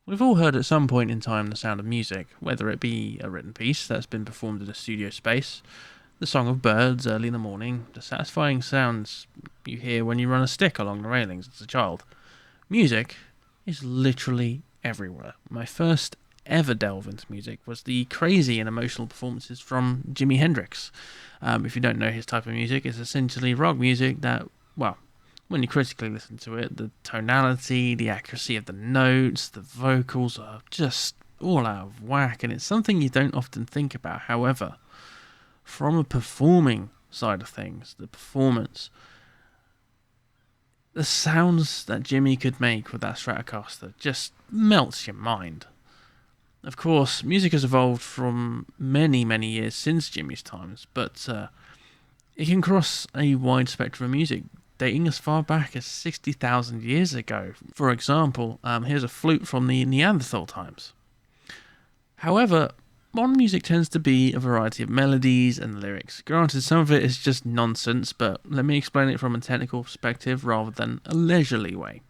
We've all heard at some point in time the sound of music, whether it be a written piece that's been performed in a studio space, the song of birds early in the morning, the satisfying sounds you hear when you run a stick along the railings as a child. Music is literally everywhere. My first ever delve into music was the crazy and emotional performances from Jimi Hendrix. If you don't know his type of music, it's essentially rock music that, well, when you critically listen to it, the tonality, the accuracy of the notes, the vocals are just all out of whack, and it's something you don't often think about. However, from a performing side of things, the performance, the sounds that Jimmy could make with that Stratocaster just melts your mind. Of course, music has evolved from many, many years since Jimmy's times, but it can cross a wide spectrum of music, dating as far back as 60,000 years ago. For example, here's a flute from the Neanderthal times. However, modern music tends to be a variety of melodies and lyrics. Granted, some of it is just nonsense, but let me explain it from a technical perspective rather than a leisurely way.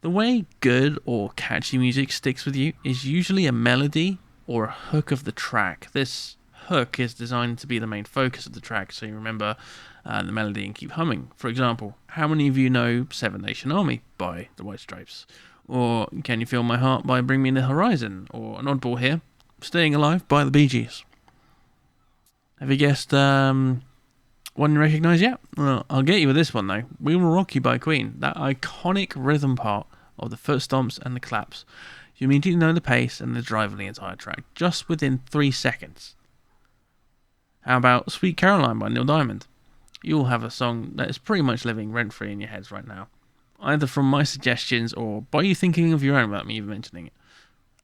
The way good or catchy music sticks with you is usually a melody or a hook of the track. This hook is designed to be the main focus of the track, so you remember the melody and keep humming. For example, how many of you know Seven Nation Army by the White Stripes? Or Can You Feel My Heart by Bring Me the Horizon? Or an oddball here, Staying Alive by the Bee Gees. Have you guessed one you recognise yet? Well, I'll get you with this one though. We Will Rock You by Queen. That iconic rhythm part of the foot stomps and the claps. You immediately know the pace and the drive of the entire track, just within 3 seconds. How about Sweet Caroline by Neil Diamond? You'll have a song that is pretty much living rent-free in your heads right now. Either from my suggestions or by you thinking of your own without me even mentioning it.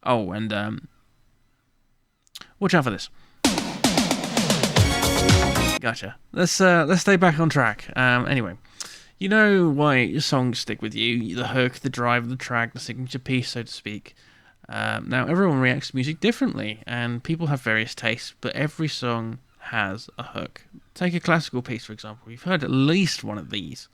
Oh, and watch out for this. Gotcha. Let's stay back on track. Anyway, you know why songs stick with you, the hook, the drive of the track, the signature piece, so to speak. Now, everyone reacts to music differently, and people have various tastes, but every song has a hook. Take a classical piece, for example. You've heard at least one of these.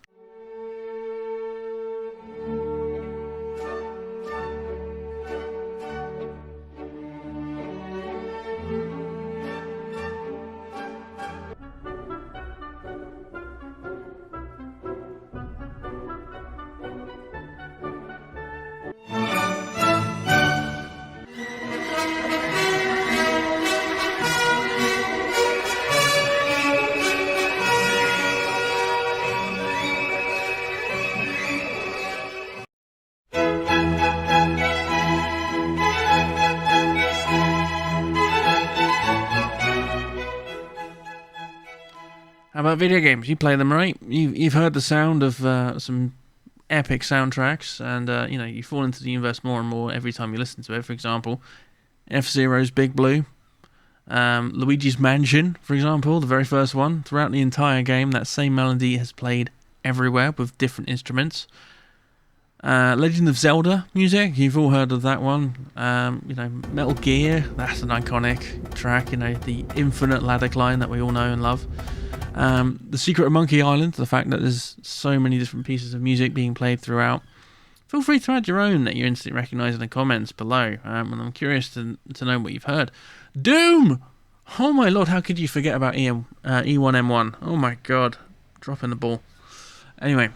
How about video games? You play them, right? You've heard the sound of some epic soundtracks, and you fall into the universe more and more every time you listen to it. For example, F-Zero's Big Blue, Luigi's Mansion, for example, the very first one. Throughout the entire game, that same melody has played everywhere with different instruments. Legend of Zelda music, you've all heard of that one. Metal Gear, that's an iconic track. The infinite ladder climb that we all know and love. The Secret of Monkey Island, the fact that there's so many different pieces of music being played throughout. Feel free to add your own that you instantly recognise in the comments below, and I'm curious to know what you've heard. Doom! Oh my lord, how could you forget about E1M1? Oh my god, dropping the ball. Anyway,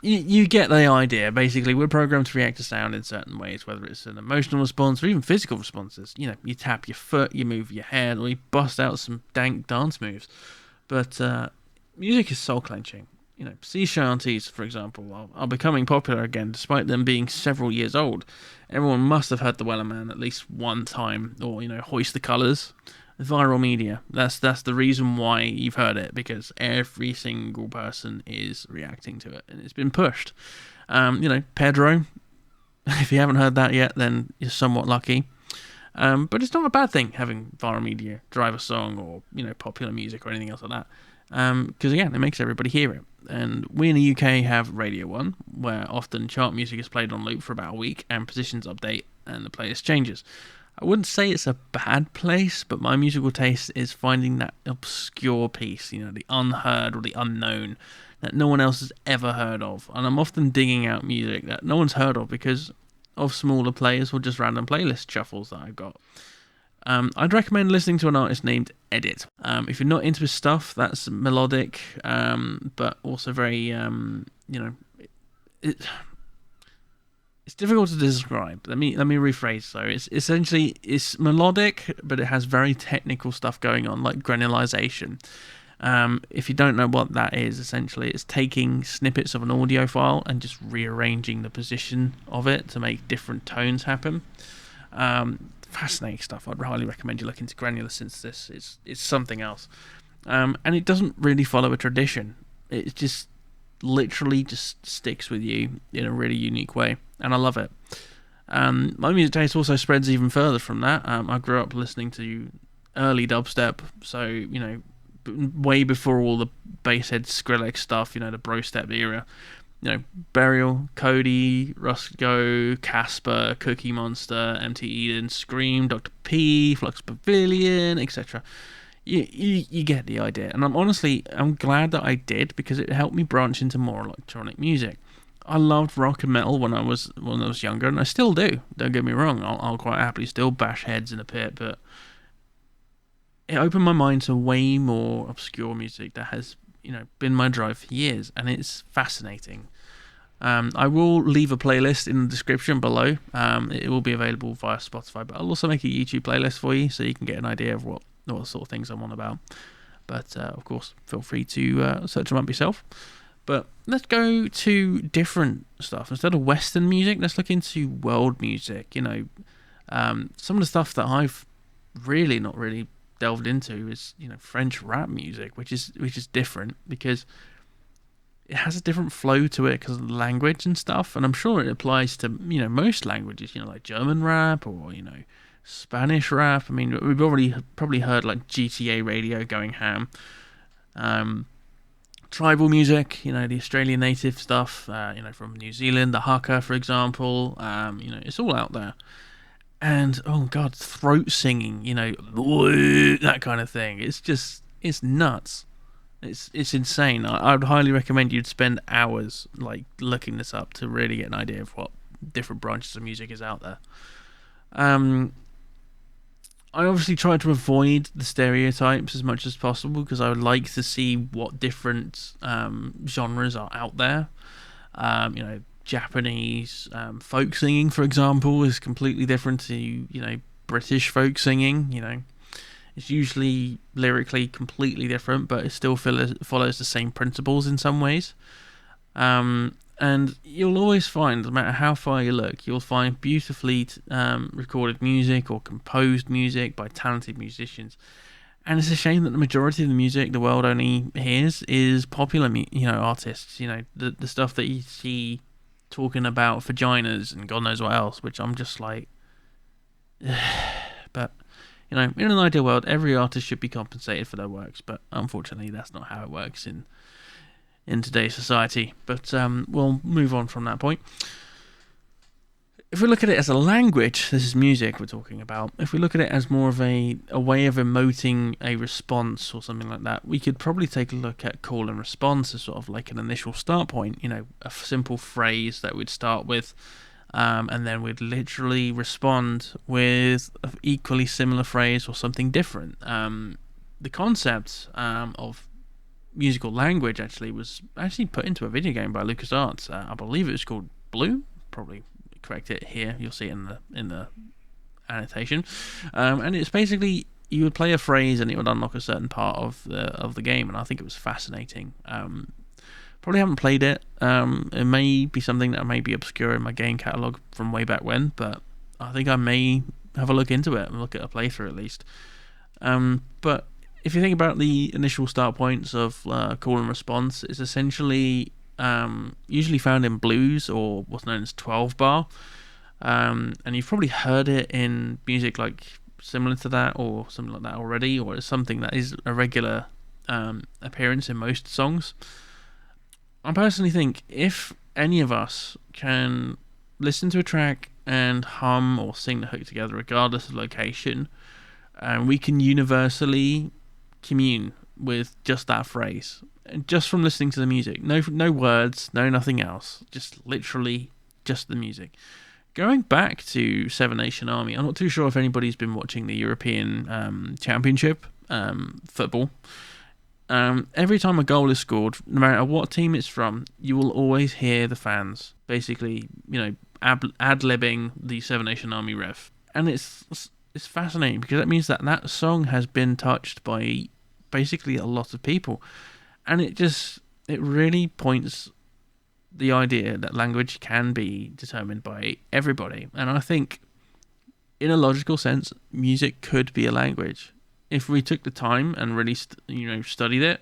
you get the idea. Basically, we're programmed to react to sound in certain ways, whether it's an emotional response or even physical responses. You tap your foot, you move your head, or you bust out some dank dance moves. But music is soul-clenching. Sea shanties, for example, are becoming popular again, despite them being several years old. Everyone must have heard the Weller Man at least one time, or Hoist the Colours. Viral media. That's the reason why you've heard it, because every single person is reacting to it, and it's been pushed. Pedro. If you haven't heard that yet, then you're somewhat lucky. But it's not a bad thing having viral media drive a song or popular music or anything else like that. Because again, it makes everybody hear it. And we in the UK have Radio 1, where often chart music is played on loop for about a week and positions update and the playlist changes. I wouldn't say it's a bad place, but my musical taste is finding that obscure piece, the unheard or the unknown that no one else has ever heard of. And I'm often digging out music that no one's heard of because of smaller players or just random playlist shuffles that I've got. I'd recommend listening to an artist named Edit. If you're not into his stuff, that's melodic, but also very, it's difficult to describe. Let me rephrase. So it's melodic, but it has very technical stuff going on, like granularization. If you don't know what that is, essentially it's taking snippets of an audio file and just rearranging the position of it to make different tones happen. Fascinating stuff. I'd highly recommend you look into granular synthesis. It's something else, and it doesn't really follow a tradition. It just literally just sticks with you in a really unique way, and I love it. My music taste also spreads even further from that. I grew up listening to early dubstep, so way before all the basshead Skrillex stuff. The bro step era. Burial, Cody, Rusko, Casper, Cookie Monster, MT Eden, Scream, Dr. P, Flux Pavilion, etc. You get the idea, and I'm glad that I did, because it helped me branch into more electronic music. I loved rock and metal when I was younger, and I still do. Don't get me wrong. I'll quite happily still bash heads in a pit, but it opened my mind to way more obscure music that has been my drive for years, and it's fascinating. I will leave a playlist in the description below. It will be available via Spotify, but I'll also make a YouTube playlist for you so you can get an idea of what sort of things I'm on about. But of course, feel free to search them up yourself. But let's go to different stuff. Instead of Western music, let's look into world music. Some of the stuff that I've really not really delved into is French rap music, which is different because it has a different flow to it because of the language and stuff, and I'm sure it applies to most languages, like German rap or Spanish rap. I mean, we've already probably heard like GTA Radio going ham. Tribal music, the Australian native stuff, from New Zealand, the haka, for example. It's all out there. And oh god, throat singing, that kind of thing. It's nuts. It's insane. I would highly recommend you'd spend hours looking this up to really get an idea of what different branches of music is out there. I obviously try to avoid the stereotypes as much as possible because I would like to see what different genres are out there. Japanese folk singing, for example, is completely different to British folk singing. It's usually lyrically completely different, but it still follows the same principles in some ways. And you'll always find, no matter how far you look, you'll find beautifully recorded music or composed music by talented musicians. And it's a shame that the majority of the music the world only hears is popular, artists. The stuff that you see talking about vaginas and God knows what else, which I'm just like, but in an ideal world, every artist should be compensated for their works, but unfortunately, that's not how it works in today's society. But we'll move on from that point. If we look at it as a language, this is music we're talking about. If we look at it as more of a way of emoting a response or something like that, we could probably take a look at call and response as sort of like an initial start point. A simple phrase that we'd start with, and then we'd literally respond with an equally similar phrase or something different. The concept of musical language was put into a video game by LucasArts. I believe it was called Blue. Probably correct it here. You'll see it in the annotation. And it's basically you would play a phrase and it would unlock a certain part of the game, and I think it was fascinating. Probably haven't played it. It may be something that may be obscure in my game catalog from way back when, but I think I may have a look into it and look at a playthrough at least. But if you think about the initial start points of call and response, it's essentially usually found in blues or what's known as 12-bar. And you've probably heard it in music like similar to that or something like that already, or it's something that is a regular appearance in most songs. I personally think if any of us can listen to a track and hum or sing the hook together regardless of location, and we can universally commune with just that phrase, just from listening to the music, no words, no nothing else, just literally just the music, going back to Seven Nation Army, I'm not too sure if anybody's been watching the European Championship football. Every time a goal is scored, no matter what team it's from, you will always hear the fans basically, ad-libbing the Seven Nation Army ref. And it's fascinating because that means that song has been touched by basically a lot of people. And it really points the idea that language can be determined by everybody. And I think, in a logical sense, music could be a language. If we took the time and really studied it,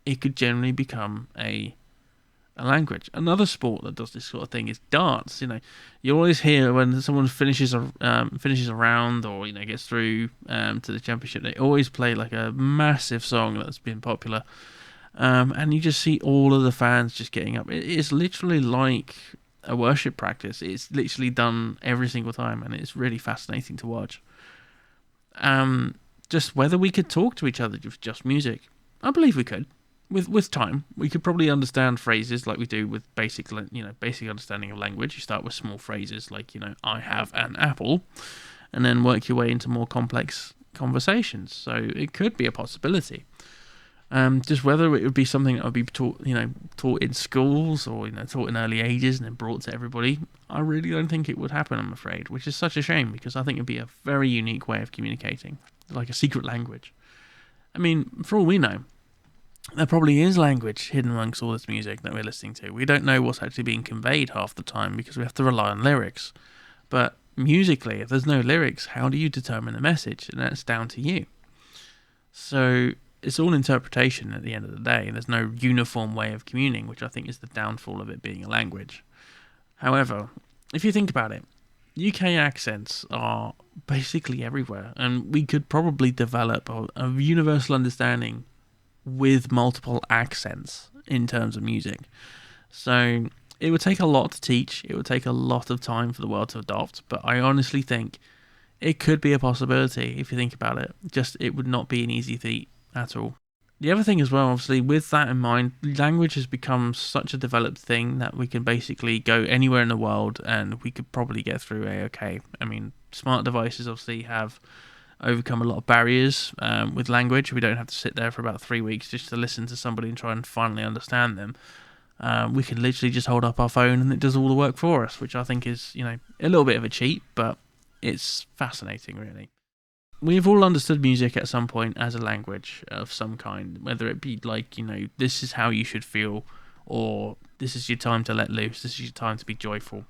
it could generally become a language. Another sport that does this sort of thing is darts. You always hear when someone finishes a round or gets through to the championship, they always play like a massive song that's been popular, and you just see all of the fans just getting up. It's literally like a worship practice. It's literally done every single time, and it's really fascinating to watch. Just whether we could talk to each other with just music, I believe we could. With time, we could probably understand phrases like we do with basic understanding of language. You start with small phrases like, I have an apple, and then work your way into more complex conversations. So it could be a possibility. Just whether it would be something that would be taught in schools or taught in early ages and then brought to everybody, I really don't think it would happen, I'm afraid, which is such a shame because I think it'd be a very unique way of communicating, like a secret language. I mean, for all we know, there probably is language hidden amongst all this music that we're listening to. We don't know what's actually being conveyed half the time because we have to rely on lyrics. But musically, if there's no lyrics, how do you determine the message? And that's down to you. So it's all interpretation at the end of the day. There's no uniform way of communicating, which I think is the downfall of it being a language. However, if you think about it, UK accents are basically everywhere, and we could probably develop a universal understanding with multiple accents in terms of music. So it would take a lot to teach. It would take a lot of time for the world to adopt, but I honestly think it could be a possibility if you think about it. Just it would not be an easy feat at all. The other thing as well, obviously, with that in mind, language has become such a developed thing that we can basically go anywhere in the world and we could probably get through A-OK. I mean, smart devices obviously have overcome a lot of barriers with language. We don't have to sit there for about 3 weeks just to listen to somebody and try and finally understand them. We can literally just hold up our phone and it does all the work for us, which I think is, a little bit of a cheat, but it's fascinating, really. We've all understood music at some point as a language of some kind, whether it be like, this is how you should feel, or this is your time to let loose, this is your time to be joyful.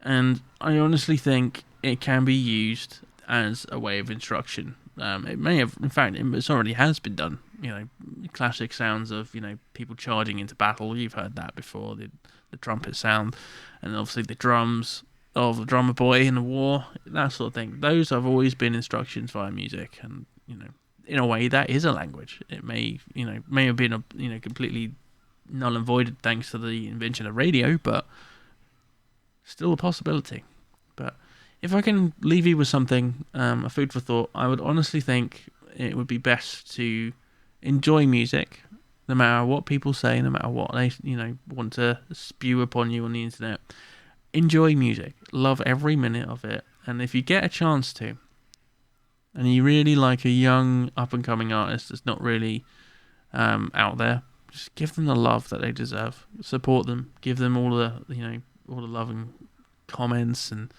And I honestly think it can be used as a way of instruction. It may have, in fact, it already has been done. Classic sounds of, people charging into battle. You've heard that before, the trumpet sound, and obviously the drums of the drummer boy in the war, that sort of thing. Those have always been instructions via music, and, in a way that is a language. It may have been completely null and voided thanks to the invention of radio, but still a possibility. But if I can leave you with something, a food for thought, I would honestly think it would be best to enjoy music, no matter what people say, no matter what they, want to spew upon you on the internet. Enjoy music. Love every minute of it. And if you get a chance to, and you really like a young, up-and-coming artist that's not really out there, just give them the love that they deserve. Support them. Give them all the, all the love and comments, and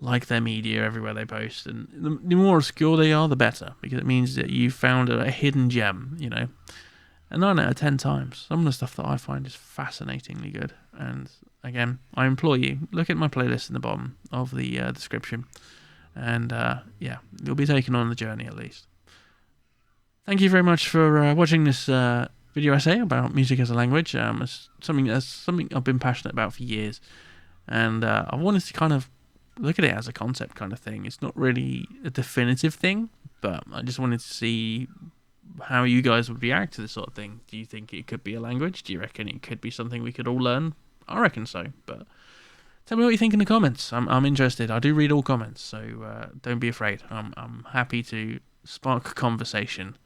like their media everywhere they post. And the more obscure they are, the better, because it means that you found a hidden gem, And 9 out of 10 times, some of the stuff that I find is fascinatingly good. And again, I implore you, look at my playlist in the bottom of the description. And you'll be taken on the journey at least. Thank you very much for watching this video essay about music as a language. It's something I've been passionate about for years. And I wanted to kind of look at it as a concept kind of thing. It's not really a definitive thing, but I just wanted to see how you guys would react to this sort of thing. Do you think it could be a language? Do you reckon it could be something we could all learn? I reckon so, but tell me what you think in the comments. I'm interested. I do read all comments, so don't be afraid. I'm happy to spark a conversation.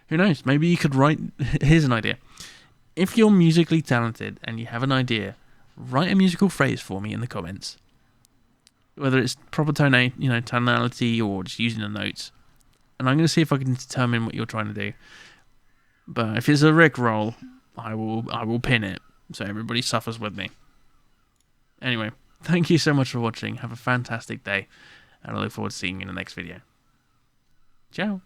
Who knows? Maybe you could write... Here's an idea. If you're musically talented and you have an idea, write a musical phrase for me in the comments. whether it's proper tonality or just using the notes. And I'm going to see if I can determine what you're trying to do. But if it's a Rickroll, I will pin it so everybody suffers with me. Anyway, thank you so much for watching. Have a fantastic day, and I look forward to seeing you in the next video. Ciao.